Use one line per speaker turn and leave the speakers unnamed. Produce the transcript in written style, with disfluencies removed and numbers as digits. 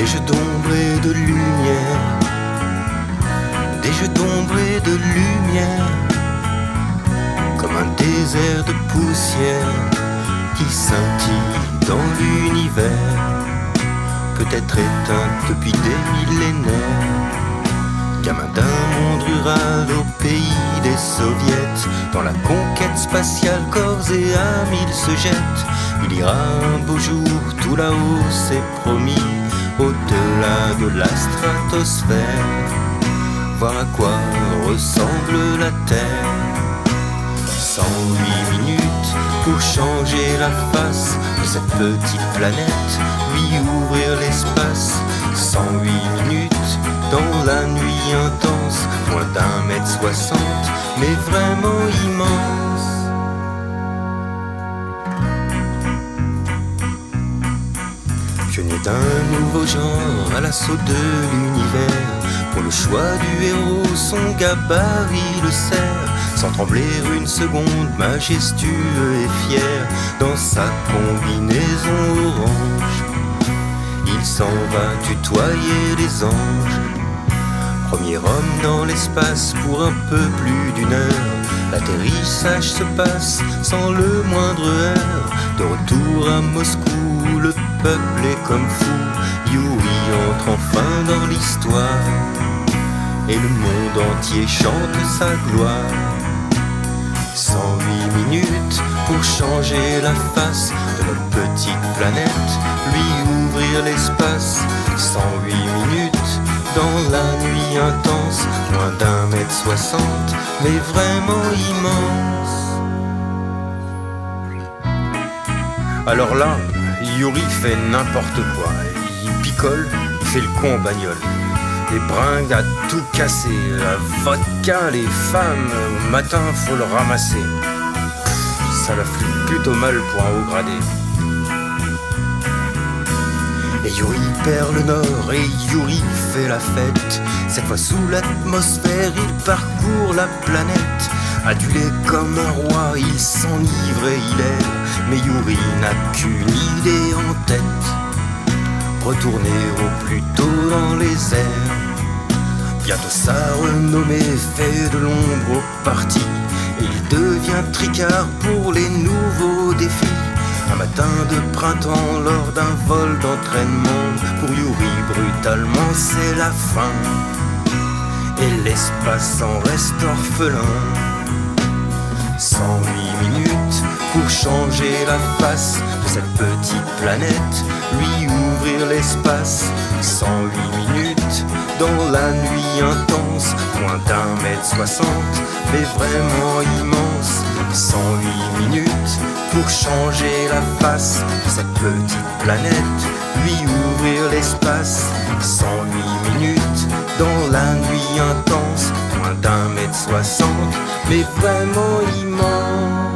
Des jeux d'ombre et de lumière, des jeux d'ombre et de lumière, comme un désert de poussière qui scintille dans l'univers, peut-être éteinte depuis des millénaires. Gamin d'un monde rural au pays des soviets, dans la conquête spatiale corps et âme il se jette. Il ira un beau jour tout là-haut, c'est promis, au-delà de la stratosphère, voir à quoi ressemble la Terre. 108 minutes pour changer la face de cette petite planète, lui ouvrir l'espace. 108 minutes dans la nuit intense, moins d'1m60, mais vraiment immense. Pionnier d'un nouveau genre à l'assaut de l'univers, pour le choix du héros son gabarit le sert, sans trembler une seconde, majestueux et fier, dans sa combinaison orange, il s'en va tutoyer les anges. Premier homme dans l'espace pour un peu plus d'une heure, l'atterrissage se passe sans le moindre heurt. De retour à Moscou, le peuple est comme fou, Yuri entre enfin dans l'histoire, et le monde entier chante sa gloire. 108 minutes pour changer la face de notre petite planète, lui ouvrir l'espace. 108 minutes dans la nuit intense, moins d'1m60, mais vraiment immense. Alors là, Yuri fait n'importe quoi. Il picole, il fait le con en bagnole. Les bringues à tout casser, la vodka, les femmes, au matin faut le ramasser. Ça la fout plutôt mal pour un haut gradé. Et Yuri perd le nord et Yuri fait la fête. Cette fois sous l'atmosphère, il parcourt la planète. Adulé comme un roi, il s'enivre et il erre, mais Yuri n'a qu'une idée en tête: retourner au plus tôt dans les airs. Bientôt sa renommée fait de l'ombre au parti, et il devient tricard pour les nouveaux défis. Un matin de printemps, lors d'un vol d'entraînement, pour Yuri brutalement c'est la fin, et l'espace en reste orphelin. 108 minutes pour changer la face de cette petite planète, lui ouvrir l'espace. 108 minutes dans la nuit intense, moins d'1m60, mais vraiment immense. 108 minutes pour changer la face de cette petite planète, lui ouvrir l'espace. 108 minutes dans la nuit intense, moins d'1m60, mais vraiment immense.